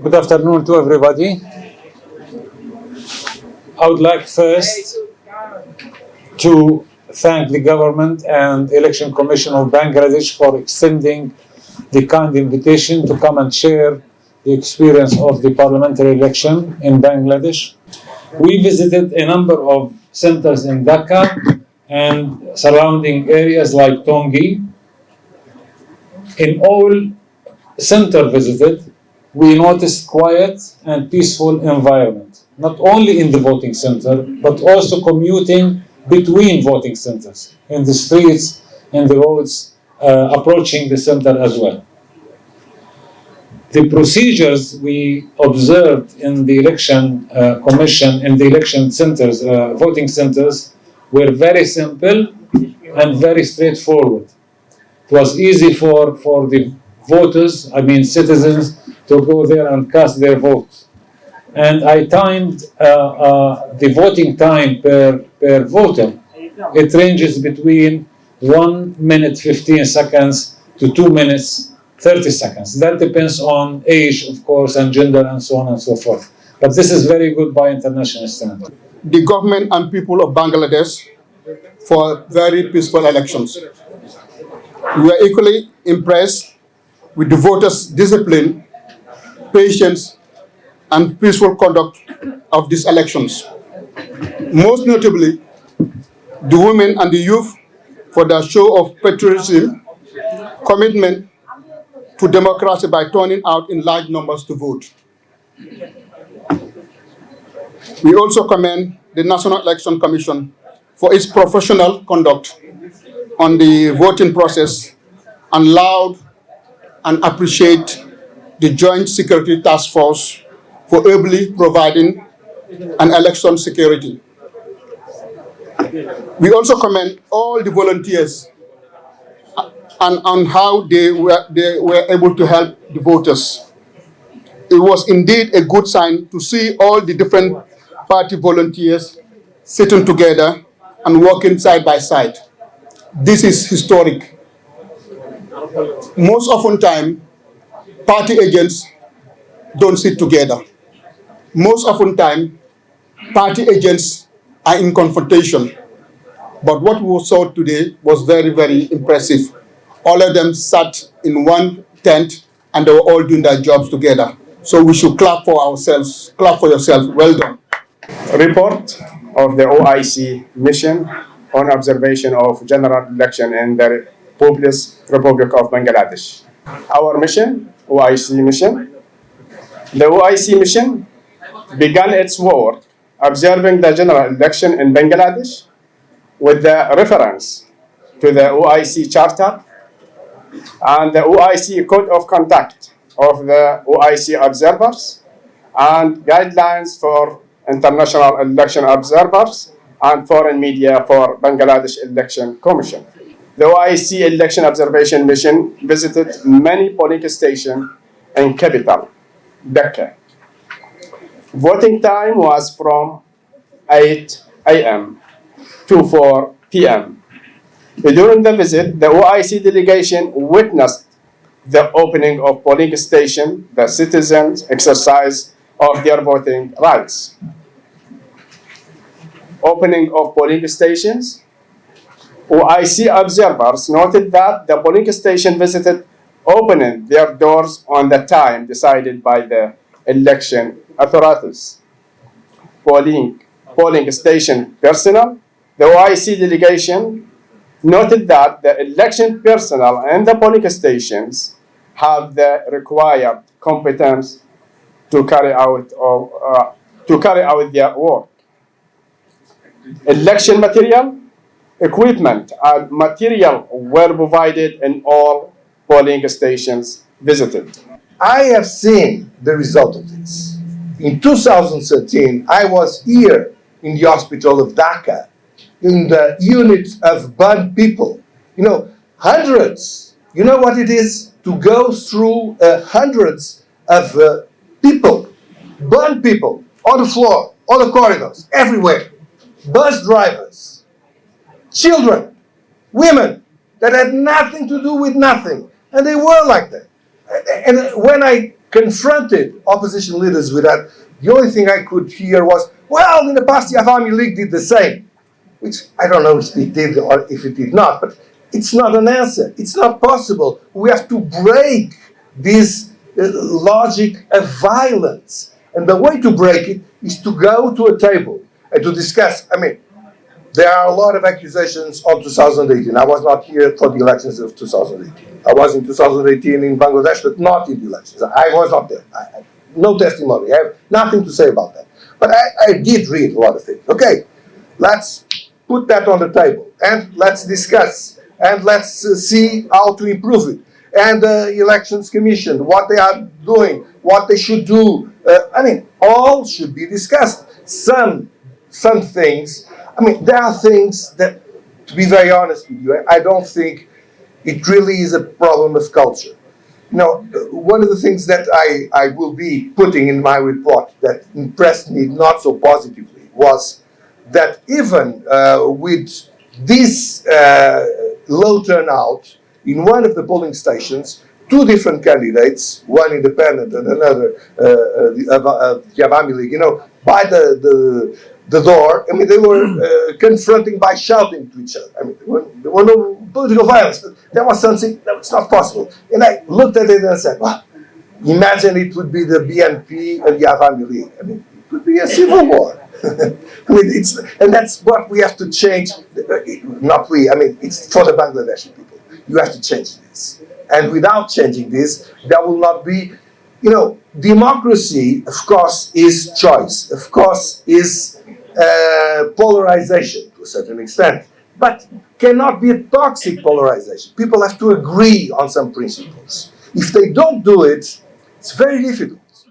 Good afternoon to everybody. I would like first to thank the government and Election Commission of Bangladesh for extending the kind invitation to come and share the experience of the parliamentary election in Bangladesh. We visited a number of centers in Dhaka and surrounding areas like Tongi. In all center visited, we noticed quiet and peaceful environment, not only in the voting center, but also commuting between voting centers, in the streets, in the roads, approaching the center as well. The procedures we observed in the election commission, in the election centers, voting centers, were very simple and very straightforward. It was easy for the voters, citizens, to go there and cast their votes. And I timed the voting time per voter. It ranges between 1 minute 15 seconds to 2 minutes 30 seconds. That depends on age, of course, and gender, and so on and so forth. But this is very good by international standards. The government and people of Bangladesh for very peaceful elections. We are equally impressed with the voters' discipline, patience, and peaceful conduct of these elections. Most notably, the women and the youth for their show of patriotism, commitment to democracy by turning out in large numbers to vote. We also commend the National Election Commission for its professional conduct on the voting process and laud and appreciate the Joint Security Task Force for ably providing an election security. We also commend all the volunteers and on how they were able to help the voters. It was indeed a good sign to see all the different party volunteers sitting together and working side by side. This is historic. Most often time, party agents don't sit together. Most often time, party agents are in confrontation. But what we saw today was very, very impressive. All of them sat in one tent and they were all doing their jobs together. So we should clap for ourselves, clap for yourself. Well done. Report of the OIC mission on observation of general election in the People's Republic of Bangladesh. Our mission, OIC mission, the OIC mission began its work observing the general election in Bangladesh with the reference to the OIC Charter and the OIC Code of Conduct of the OIC observers and guidelines for international election observers and foreign media for Bangladesh Election Commission. The OIC Election Observation Mission visited many polling stations in capital, Dhaka. Voting time was from 8 a.m. to 4 p.m. During the visit, the OIC delegation witnessed the opening of polling stations, the citizens' exercise of their voting rights. Opening of polling stations, OIC observers noted that the polling station visited opening their doors on the time decided by the election authorities. Polling station personnel, the OIC delegation noted that the election personnel and the polling stations have the required competence to carry out their work. Election material, equipment, and material were provided in all polling stations visited. I have seen the result of this. In 2013, I was here in the hospital of Dhaka, in the unit of burnt people. Hundreds. You know what it is to go through hundreds of people, burnt people, on the floor, on the corridors, everywhere. Bus drivers, children, women that had nothing to do with nothing. And they were like that. And when I confronted opposition leaders with that, the only thing I could hear was, well, in the past the Awami League did the same. Which I don't know if it did or if it did not, but it's not an answer. It's not possible. We have to break this logic of violence. And the way to break it is to go to a table and to discuss. I mean, there are a lot of accusations on 2018. I was not here for the elections of 2018. I was in 2018 in Bangladesh, but not in the elections. I was not there. No testimony. I have nothing to say about that. But I did read a lot of things. Okay, let's put that on the table and let's discuss and let's see how to improve it. And the Elections Commission, what they are doing, what they should do. I mean, all should be discussed. Some things, I mean, there are things that, to be very honest with you, I don't think it really is a problem of culture. You know, one of the things that I will be putting in my report that impressed me not so positively was that even with this low turnout, in one of the polling stations, two different candidates, one independent and another the Awami League, you know, by the door. I mean, they were confronting by shouting to each other. I mean, there were no political violence, but there was something that was not possible. And I looked at it and I said, well, imagine it would be the BNP and the Awami League. I mean, it would be a civil war. I mean, and that's what we have to change. Not we, I mean, it's for the Bangladeshi people. You have to change this. And without changing this, there will not be, you know, democracy, of course, is choice. Of course, is polarization to a certain extent. But cannot be a toxic polarization. People have to agree on some principles. If they don't do it, it's very difficult.